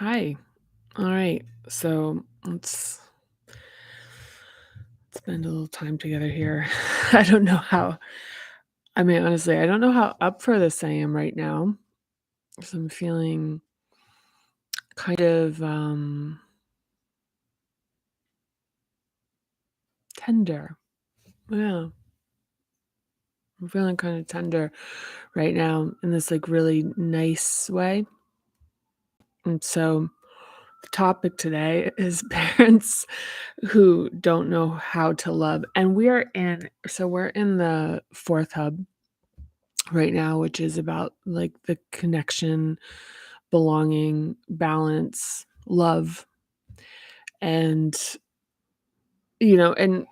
Hi. All right. So let's spend a little time together here. I don't know how, honestly, I don't know how up for this I am right now. So I'm feeling kind of tender. Yeah. I'm feeling kind of tender right now in this like really nice way. And so the topic today is parents who don't know how to love. And we're in the fourth hub right now, which is about like the connection, belonging, balance, love, and and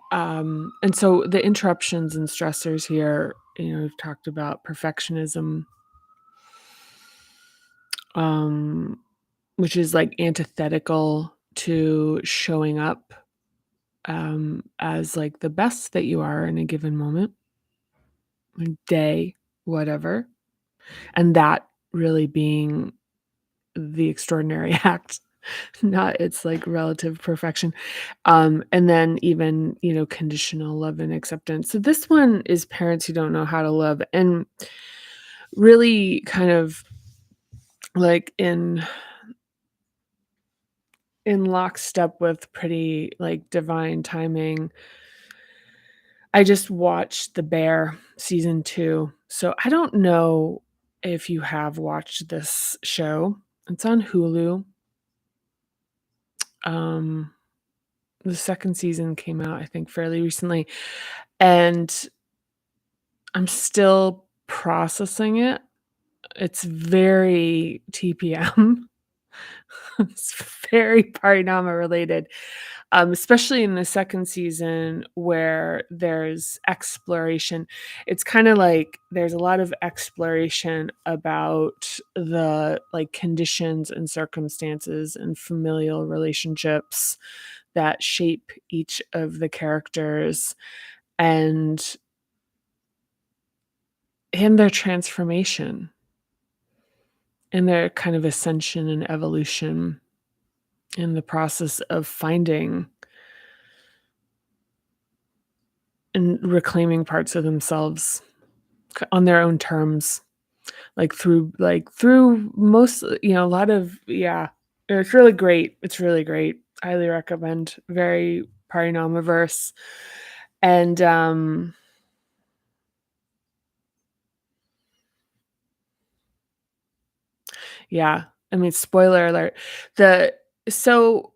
so the interruptions and stressors here, we've talked about perfectionism, um, which is like antithetical to showing up as like the best that you are in a given moment, day, whatever, and that really being the extraordinary act, not its, like, relative perfection. And then even, conditional love and acceptance. So this one is parents who don't know how to love, and really kind of, like, in lockstep with pretty, like, divine timing. I just watched The Bear season 2, so I don't know if you have watched this show. It's on Hulu. Um The 2nd season came out, I think, fairly recently, and I'm still processing it. It's very TPM. It's very Parinama related, especially in the 2nd season where there's exploration. It's kinda like there's a lot of exploration about the, like, conditions and circumstances and familial relationships that shape each of the characters and their transformation and their kind of ascension and evolution in the process of finding and reclaiming parts of themselves on their own terms, through most, a lot of, yeah, it's really great. It's really great. Highly recommend. Very Parinamaverse. And yeah, I mean, spoiler alert. The so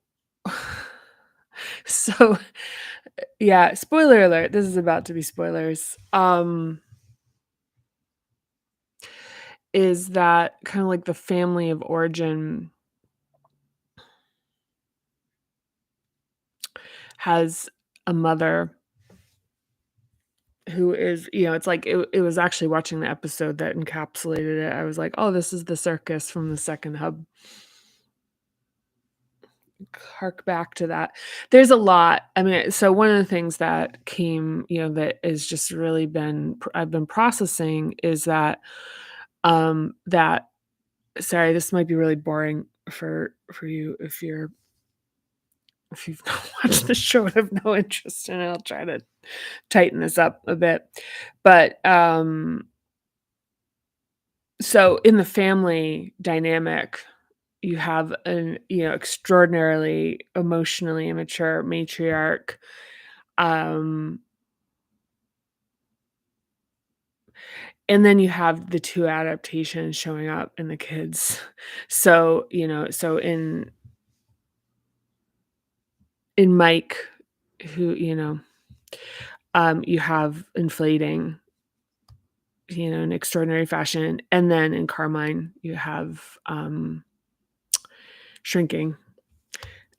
so yeah, spoiler alert. This is about to be spoilers. Is that kind of like the family of origin has a mother who is, it's like it was actually watching the episode that encapsulated it. I was like, "Oh, this is the circus from the second hub." Hark back to that. There's a lot. I mean, so one of the things that came, that has just really I've been processing is that, that sorry, this might be really boring for you if you've not watched the show and have no interest in it. I'll try to tighten this up a bit. But, so in the family dynamic, you have an, extraordinarily emotionally immature matriarch, um, and then you have the 2 adaptations showing up in the kids. So, so in Mike, who, you have inflating, in extraordinary fashion, and then in Carmine, you have, shrinking,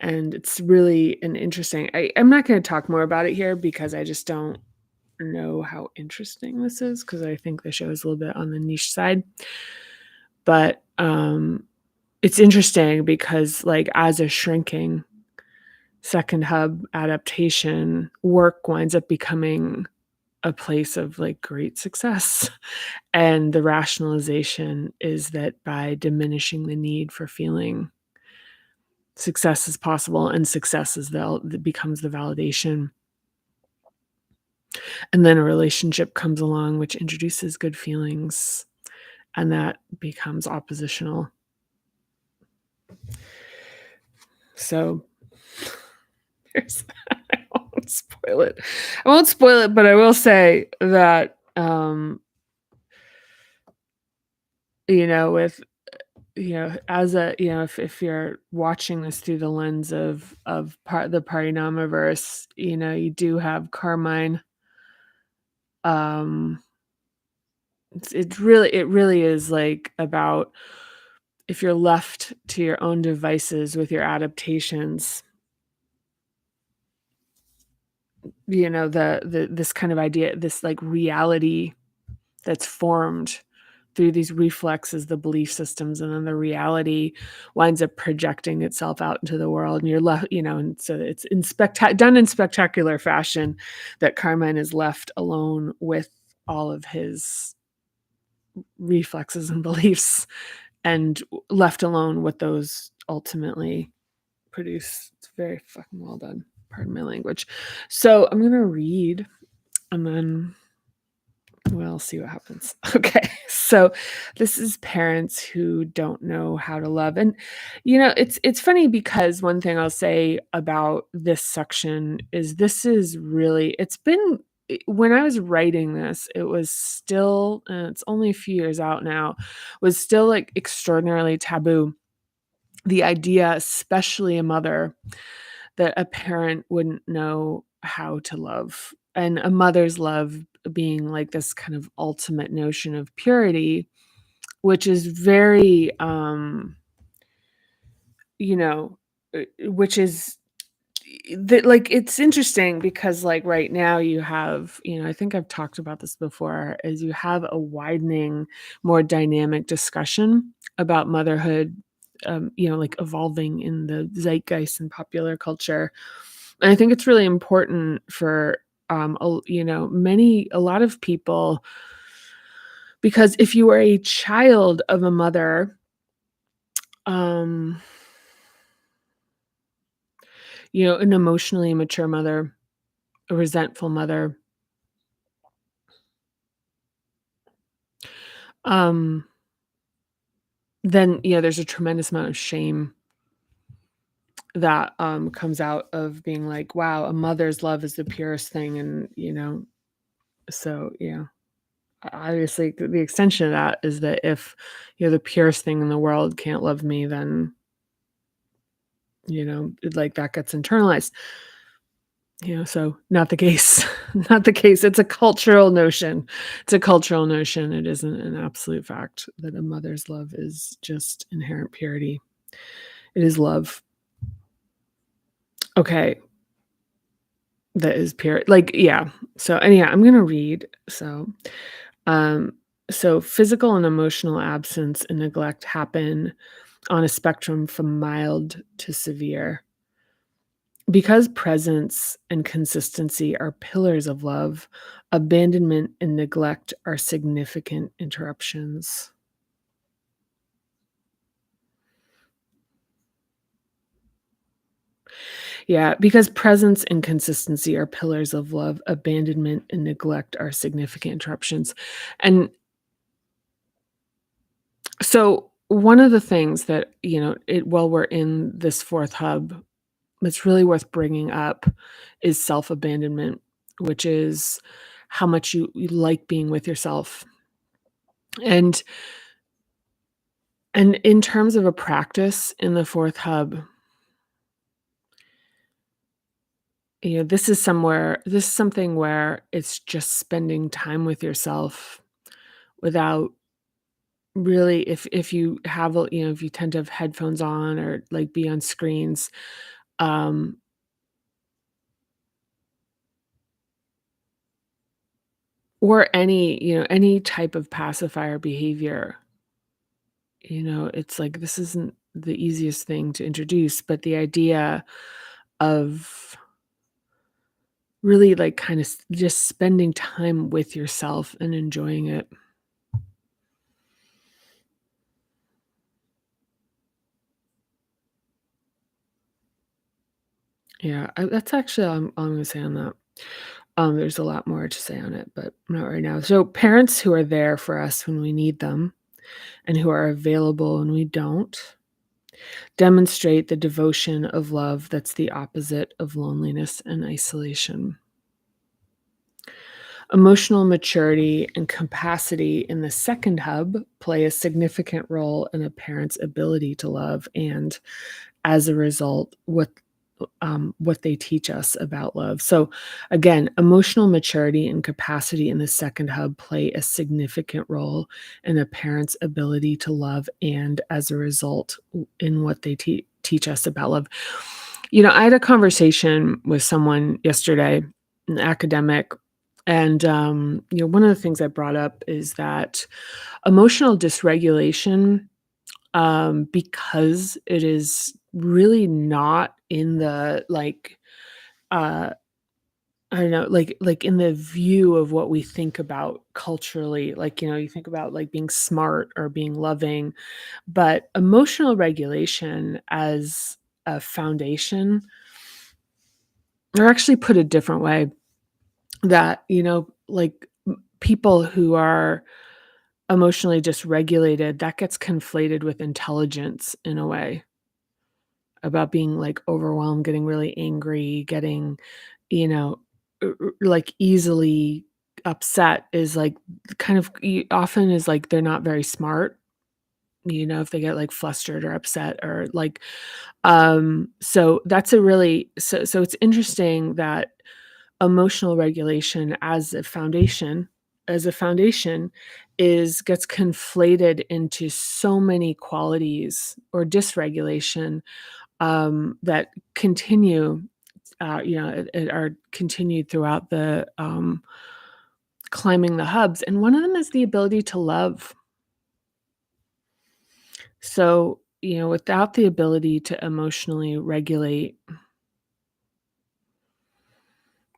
and it's really an interesting I'm not gonna talk more about it here because I just don't know how interesting this is because I think the show is a little bit on the niche side, but, it's interesting because, like, as a shrinking second hub adaptation, work winds up becoming a place of, like, great success, and the rationalization is that by diminishing the need for feeling success is possible, and success is that becomes the validation. And then a relationship comes along which introduces good feelings, and that becomes oppositional. So there's I won't spoil it. I won't spoil it, but I will say that, with as a if you're watching this through the lens of the Parinamaverse, you do have Carmine. Um, it really is, like, about if you're left to your own devices with your adaptations, this kind of idea, this, like, reality that's formed through these reflexes, the belief systems, and then the reality winds up projecting itself out into the world, and you're left, and so it's done in spectacular fashion that Carmine is left alone with all of his reflexes and beliefs, and left alone what those ultimately produce. It's very fucking well done. Pardon my language. So I'm gonna read, and then we'll see what happens. Okay. So this is parents who don't know how to love. And it's funny because one thing I'll say about this section is this is really it's been when I was writing this, it was still, and it's only a few years out now, was still like extraordinarily taboo. The idea, especially a mother, that a parent wouldn't know how to love, and a mother's love being like this kind of ultimate notion of purity, which is very, you know, which is that, like, it's interesting because, like, right now you have, I think I've talked about this before, is you have a widening, more dynamic discussion about motherhood, like evolving in the zeitgeist and popular culture. And I think it's really important for, a lot of people, because if you are a child of a mother, um, an emotionally immature mother, a resentful mother, um, then, there's a tremendous amount of shame that, comes out of being like, wow, a mother's love is the purest thing. And, so, yeah, obviously the extension of that is that if, the purest thing in the world can't love me, then, like that gets internalized. So not the case. Not the case. It's a cultural notion. It's a cultural notion. It isn't an absolute fact that a mother's love is just inherent purity. It is love. Okay. That is pure. Like, yeah. So anyhow, I'm gonna read. Um, so physical and emotional absence and neglect happen on a spectrum from mild to severe. Because presence and consistency are pillars of love, abandonment and neglect are significant interruptions. Yeah, because presence and consistency are pillars of love, abandonment and neglect are significant interruptions. And so one of the things that, while we're in this fourth hub, that's really worth bringing up is self-abandonment, which is how much you like being with yourself. And And in terms of a practice in the fourth hub, this is something where it's just spending time with yourself without really, if you have if you tend to have headphones on or like be on screens, um, or any type of pacifier behavior, it's like this isn't the easiest thing to introduce, but the idea of really, like, kinda just spending time with yourself and enjoying it. Yeah, that's actually all I'm gonna say on that. There's a lot more to say on it, but not right now. So parents who are there for us when we need them and who are available when we don't demonstrate the devotion of love that's the opposite of loneliness and isolation. Emotional maturity and capacity in the second hub play a significant role in a parent's ability to love and, as a result, what they teach us about love. So, again, emotional maturity and capacity in the second hub play a significant role in a parent's ability to love and, as a result, in what they teach us about love. I had a conversation with someone yesterday, an academic, and one of the things I brought up is that emotional dysregulation, because it is really not in the uh, I don't know, in the view of what we think about culturally. You think about like being smart or being loving, but emotional regulation as a foundation, or actually put a different way, that, people who are emotionally dysregulated, that gets conflated with intelligence in a way, about being, like, overwhelmed, getting really angry, getting, you know, easily upset is, like, kind of often is, like, they're not very smart, if they get, like, flustered or upset or, so that's a really so it's interesting that emotional regulation as a foundation is gets conflated into so many qualities or dysregulation, that continue, are continued throughout the, climbing the hubs, and one of them is the ability to love. So, without the ability to emotionally regulate,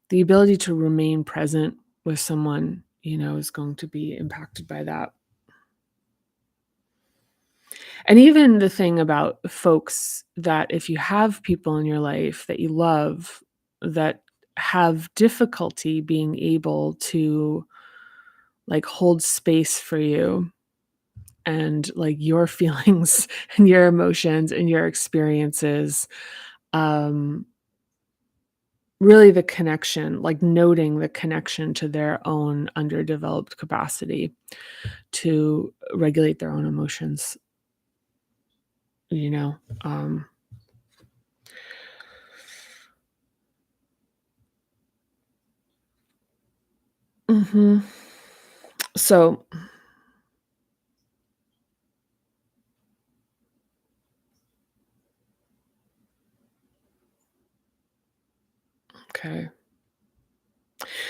the ability to remain present with someone, is going to be impacted by that. And even the thing about folks, that if you have people in your life that you love that have difficulty being able to, like, hold space for you and, like, your feelings and your emotions and your experiences, um, really the connection, like noting the connection to their own underdeveloped capacity to regulate their own emotions, you know? Um Mhm. So, okay.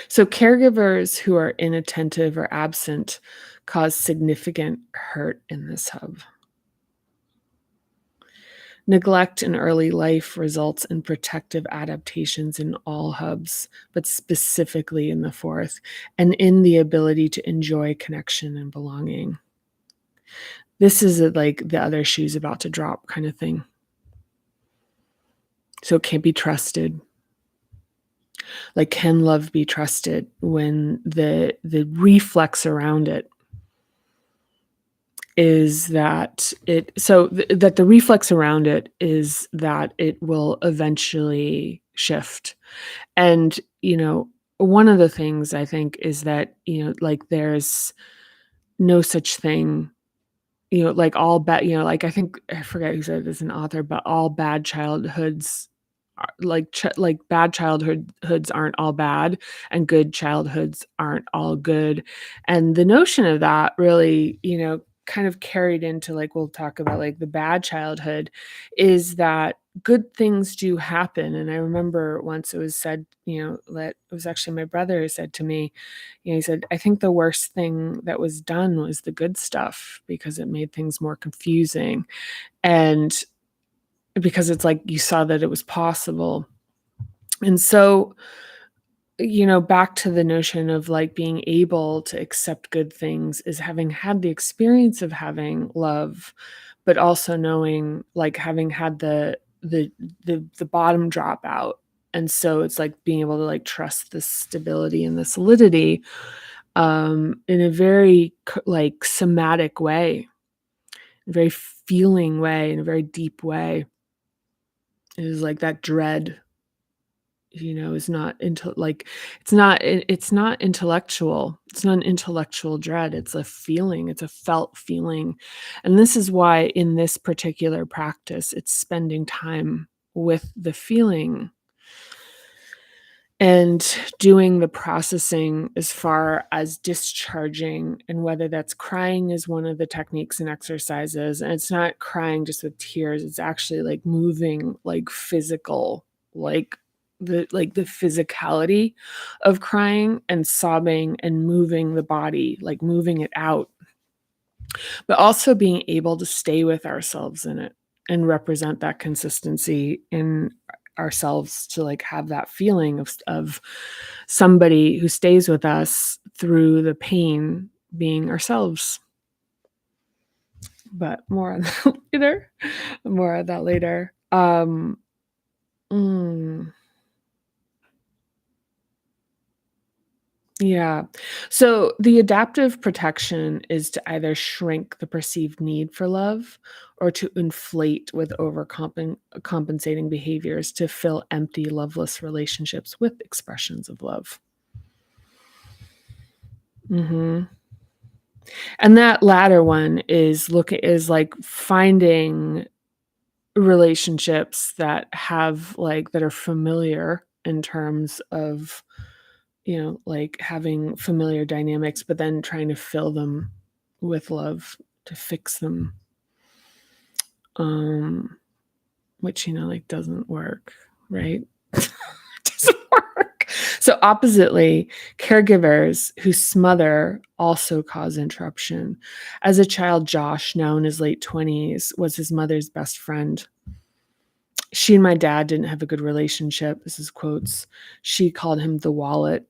So caregivers who are inattentive or absent cause significant hurt in this hub. Neglect in early life results in protective adaptations in all hubs, but specifically in the fourth, and in the ability to enjoy connection and belonging. This is like the other shoe's about to drop kind of thing. So it can't be trusted. Like, can love be trusted when the reflex around it is that that the reflex around it is that it will eventually shift. And, one of the things I think is that, like, there's no such thing, like, all bad, like, I think I forget who said this, an author, but all bad childhoods are like, bad childhoods aren't all bad, and good childhoods aren't all good. And the notion of that really, kind of carried into, like, we'll talk about, like, the bad childhood, is that good things do happen. And I remember once it was said, that it was actually my brother who said to me, he said, "I think the worst thing that was done was the good stuff, because it made things more confusing." And because it's like you saw that it was possible. And so, back to the notion of, like, being able to accept good things is having had the experience of having love, but also knowing, like, having had the the the bottom drop out. And so it's like being able to like trust the stability and the solidity in a very like somatic way, a very feeling way, in a very deep way. It is like that dread, is not into like it's not intellectual. It's not an intellectual dread. It's a feeling. It's a felt feeling. And this is why in this particular practice, it's spending time with the feeling and doing the processing as far as discharging, and whether that's crying is one of the techniques and exercises. And it's not crying just with tears, it's actually like moving, like physical, like the physicality of crying and sobbing and moving the body, like moving it out, but also being able to stay with ourselves in it and represent that consistency in ourselves, to like have that feeling of somebody who stays with us through the pain, being ourselves. But more on that later. More on that later. Mm, yeah. So the adaptive protection is to either shrink the perceived need for love or to inflate with compensating behaviors to fill empty, loveless relationships with expressions of love. Hmm. And that latter one is like finding relationships that have like that are familiar in terms of, like having familiar dynamics, but then trying to fill them with love, to fix them, um, which, like doesn't work, right? Doesn't work. So oppositely, caregivers who smother also cause interruption. As a child, Josh, now in his late 20s, was his mother's best friend. She and my dad didn't have a good relationship. This is quotes. She called him the wallet.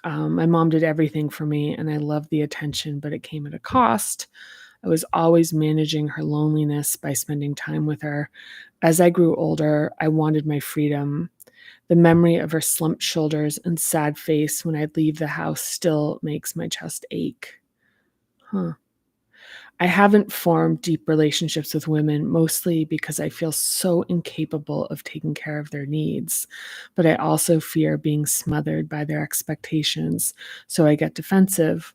My mom did everything for me, and I loved the attention, but it came at a cost. I was always managing her loneliness by spending time with her. As I grew older, I wanted my freedom. The memory of her slumped shoulders and sad face when I'd leave the house still makes my chest ache. Huh. I haven't formed deep relationships with women, mostly because I feel so incapable of taking care of their needs. But I also fear being smothered by their expectations, so I get defensive.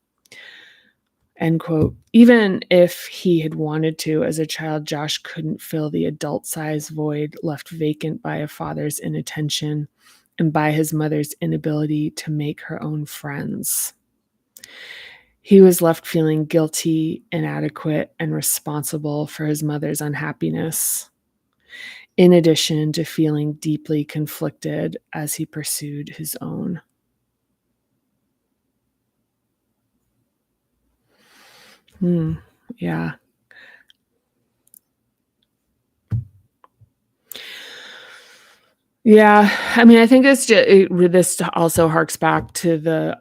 End quote. Even if he had wanted to, as a child, Josh couldn't fill the adult sized void left vacant by a father's inattention and by his mother's inability to make her own friends. He was left feeling guilty, inadequate, and responsible for his mother's unhappiness, in addition to feeling deeply conflicted as he pursued his own. Hmm. Yeah. Yeah. I mean, I think this also harks back to the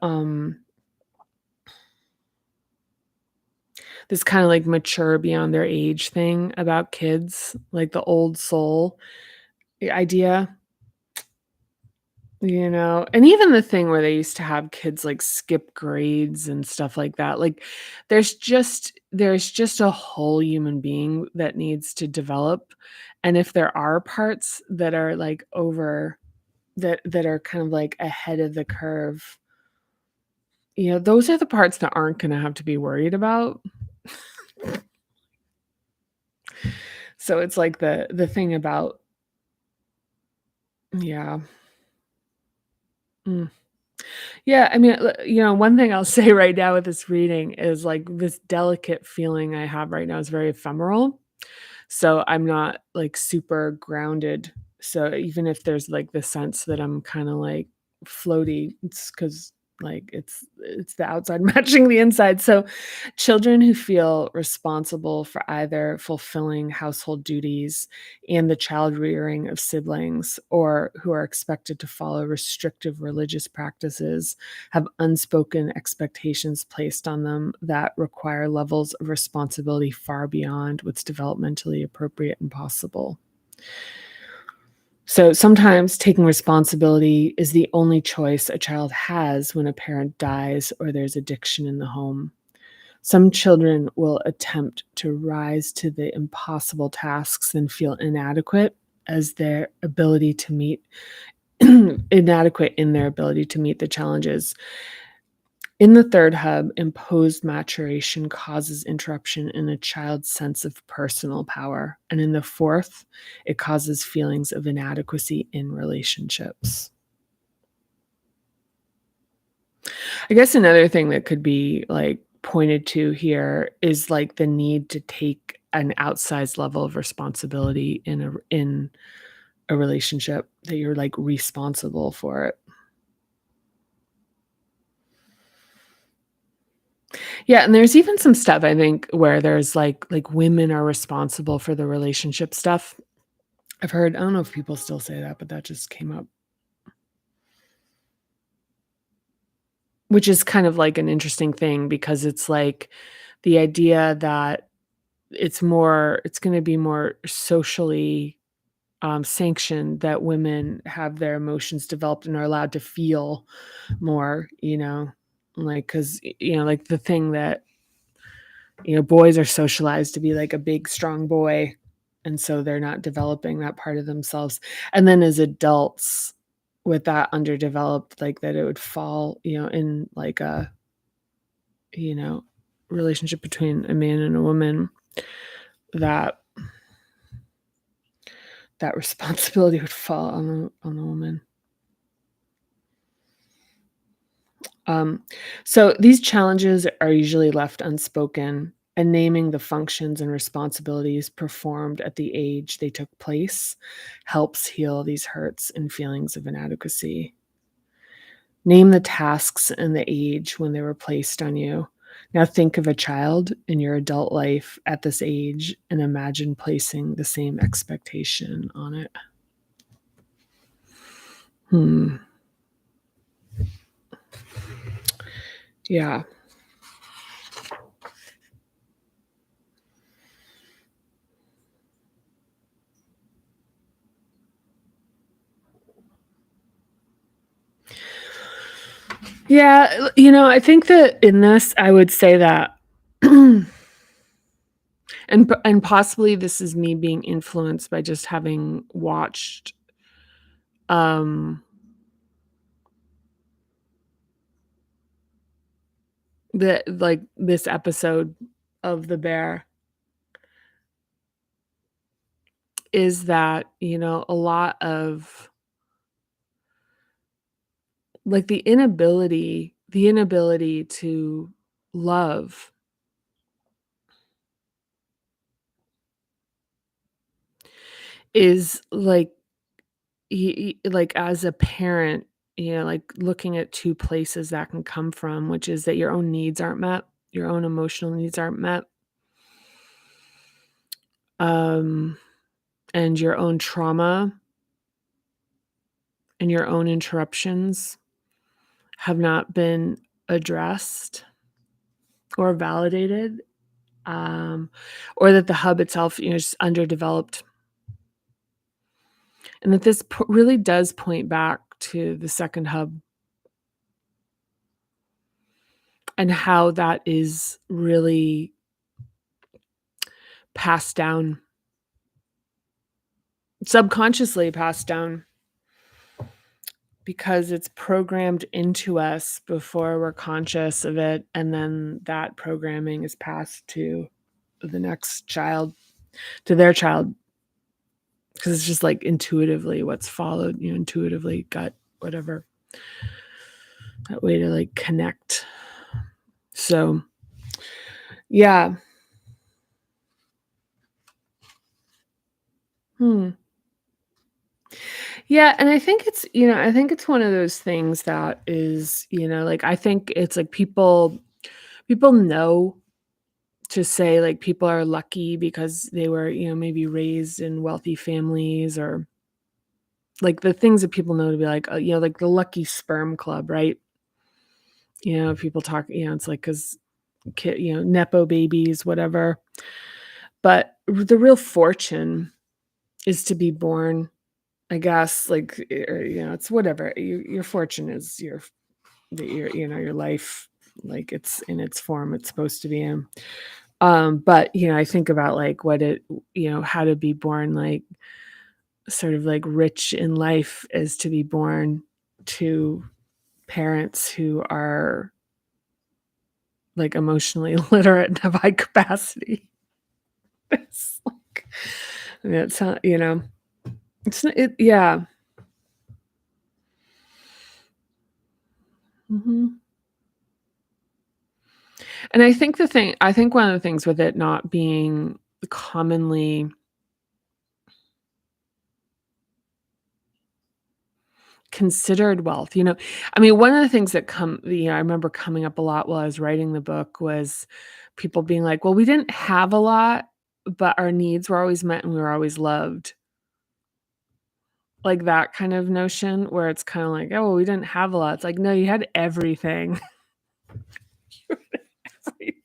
this kind of like mature beyond their age thing about kids, like the old soul idea. And even the thing where they used to have kids, like, skip grades and stuff like that, like, there's just a whole human being that needs to develop, and if there are parts that are, like, that are kind of, like, ahead of the curve, those are the parts that aren't gonna have to be worried about. So it's like the thing about. Yeah. Mm. Yeah, I mean, one thing I'll say right now with this reading is, like, this delicate feeling I have right now is very ephemeral, so I'm not, like, super grounded, so even if there's, like, the sense that I'm kinda, like, floaty, it's because like, it's the outside matching the inside. So children who feel responsible for either fulfilling household duties and the child rearing of siblings, or who are expected to follow restrictive religious practices, have unspoken expectations placed on them that require levels of responsibility far beyond what's developmentally appropriate and possible. So sometimes taking responsibility is the only choice a child has when a parent dies or there's addiction in the home. Some children will attempt to rise to the impossible tasks and feel inadequate as their ability to meet inadequate in their ability to meet the challenges. In the third hub, imposed maturation causes interruption in a child's sense of personal power. And in the fourth, it causes feelings of inadequacy in relationships. I guess another thing that could be like pointed to here is like the need to take an outsized level of responsibility in a relationship that you're like responsible for it. Yeah, and there's even some stuff I think where there's like women are responsible for the relationship stuff. I've heard I don't know if people still say that, but that just came up, which is kind of like an interesting thing because it's like the idea that it's gonna be more socially, sanctioned that women have their emotions developed and are allowed to feel more, like, 'cause, like, the thing that boys are socialized to be like a big, strong boy, and so they're not developing that part of themselves. And then as adults, with that underdeveloped, like that it would fall, in like a, you know, relationship between a man and a woman, that that responsibility would fall on the woman. Um, so these challenges are usually left unspoken, and naming the functions and responsibilities performed at the age they took place helps heal these hurts and feelings of inadequacy. Name the tasks and the age when they were placed on you. Now think of a child in your adult life at this age and imagine placing the same expectation on it. Hmm. Yeah. Yeah, I think that in this, I would say that, and possibly this is me being influenced by just having watched, um, this episode of The Bear, is that, a lot of, like, the inability to love is, like, like, as a parent, like, looking at 2 places that can come from, which is that your own needs aren't met, your own emotional needs aren't met, um, and your own trauma and your own interruptions have not been addressed or validated, um, or that the hub itself, is underdeveloped, and that this really does point back to the second hub and how that is really passed down, subconsciously passed down, because it's programmed into us before we're conscious of it, and then that programming is passed to the next child, to their child, because it's just like intuitively what's followed, intuitively gut, whatever, that way to like connect. So, yeah. Hmm. Yeah, and I think it's one of those things that is, like I think it's like people know to say like people are lucky because they were, maybe raised in wealthy families, or like the things that people know to be like, like the lucky sperm club, right? People talk, it's like cuz kid, nepo babies, whatever. But the real fortune is to be born I guess, like, it's whatever. Your fortune is your life, like, it's in its form it's supposed to be in. But, I think about, like, how to be born, like, sort of, like, rich in life is to be born to parents who are, like, emotionally literate and have high capacity. It's like, it's not, it's n it yeah. Mhm. And I think one of the things with it not being commonly considered wealth, I mean, one of the things that I remember coming up a lot while I was writing the book was people being like, "Well, we didn't have a lot, but our needs were always met and we were always loved." Like that kind of notion where it's kinda like, "Oh, well, we didn't have a lot." It's like, "No, you had everything." Everything.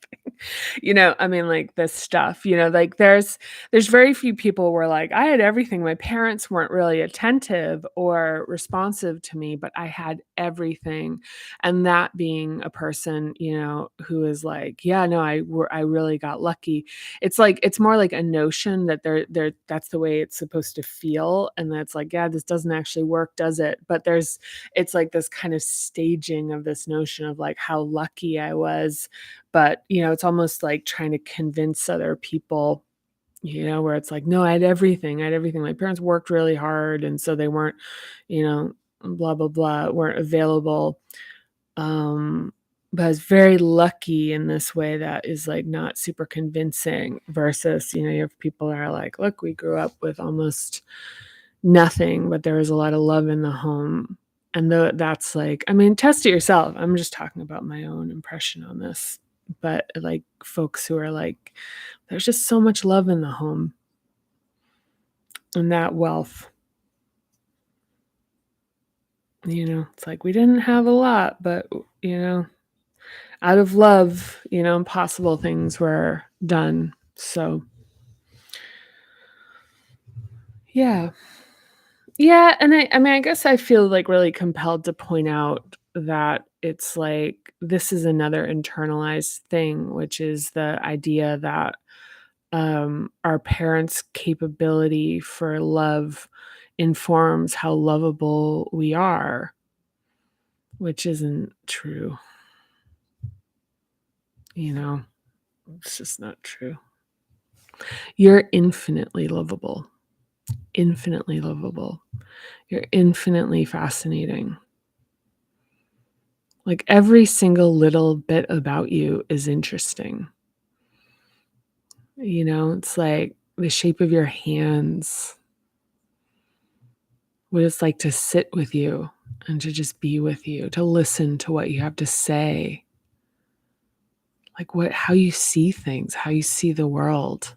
I mean, like, this stuff, like, there's very few people where, like, I had everything, my parents weren't really attentive or responsive to me, but I had everything, and that being a person, who is like, "Yeah, no, I really got lucky." It's like it's more like a notion that that's the way it's supposed to feel, and that's like, "Yeah, this doesn't actually work, does it?" But it's like this kind of staging of this notion of, like, how lucky I was, but, it's almost like trying to convince other people, where it's like, "No, I had everything, I had everything. My parents worked really hard, and so they weren't, you know, blah, blah, blah, weren't available." Um, but I was very lucky in this way that is, like, not super convincing versus, you have people that are like, "Look, we grew up with almost nothing, but there was a lot of love in the home." And that's like, I mean, test it yourself. I'm just talking about my own impression on this. But like folks who are like, there's just so much love in the home and that wealth. It's like we didn't have a lot, but out of love, impossible things were done. So yeah. Yeah, and I mean, I guess I feel, like, really compelled to point out that it's like this is another internalized thing, which is the idea that, our parents' capability for love informs how lovable we are, which isn't true, you know? It's just not true. You're infinitely lovable, infinitely lovable. You're infinitely fascinating. Like, every single little bit about you is interesting. It's like the shape of your hands, what it's like to sit with you and to just be with you, to listen to what you have to say, like how you see things, how you see the world,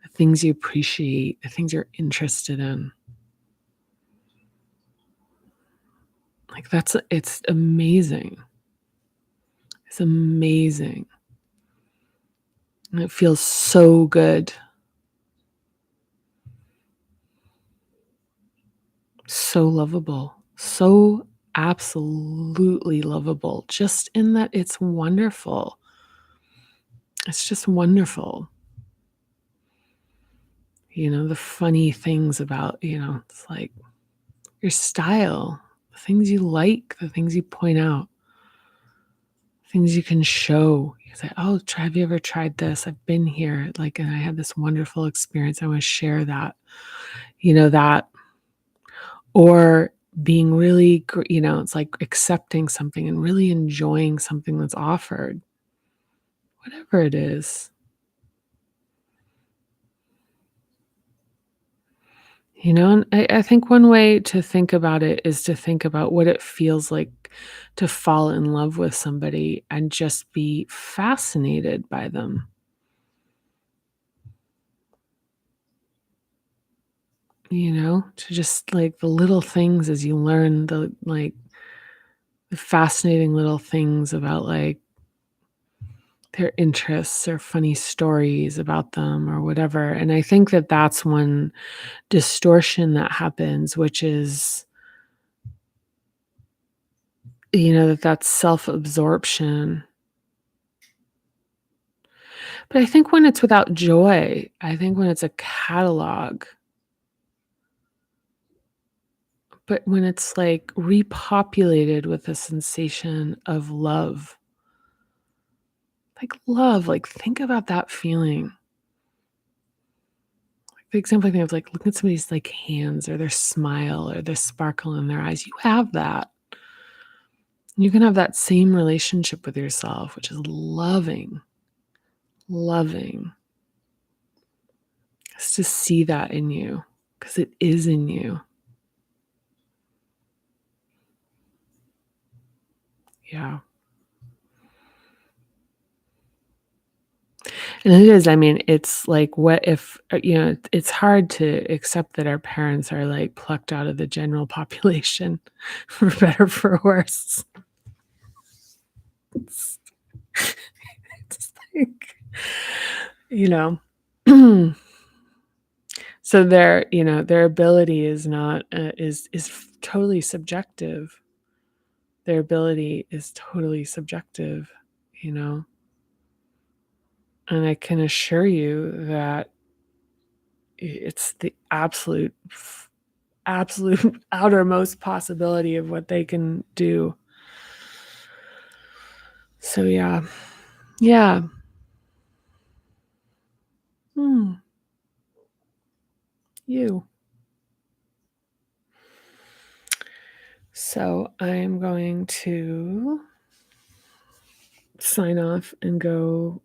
the things you appreciate, the things you're interested in. Like it's amazing. It's amazing. And it feels so good. So lovable, so absolutely lovable, just in that it's wonderful. It's just wonderful. The funny things about, it's like your style, the things you like, the things you point out, things you can show. You say, "Oh, have you ever tried this? I've been here, like, and I had this wonderful experience. I want to share that." That or being really, it's like accepting something and really enjoying something that's offered, whatever it is. And I think one way to think about it is to think about what it feels like to fall in love with somebody and just be fascinated by them, to just like the little things as you learn the fascinating little things about like their interests or funny stories about them or whatever, and I think that that's one distortion that happens, which is, that's self-absorption. But I think when it's without joy, I think when it's a catalog, but when it's, like, repopulated with a sensation of love, like, think about that feeling. The example I think of, like, look at somebody's, like, hands or their smile or the sparkle in their eyes. You have that. You can have that same relationship with yourself, which is loving, loving. Just to see that in you, because it is in you. Yeah. And it is, I mean, it's like, what if, it's hard to accept that our parents are, like, plucked out of the general population, for better, for worse. It's it's like, you know, so their ability is not, totally subjective. Their ability is totally subjective, you know? And I can assure you that it's the absolute outermost possibility of what they can do. So, yeah. Yeah. Mm, you. So, I'm going to sign off and go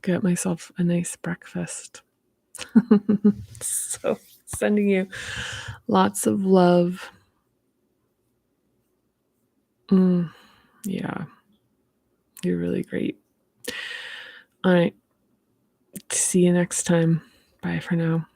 get myself a nice breakfast. So, sending you lots of love. Mm, yeah, you're really great. All right. See you next time. Bye for now.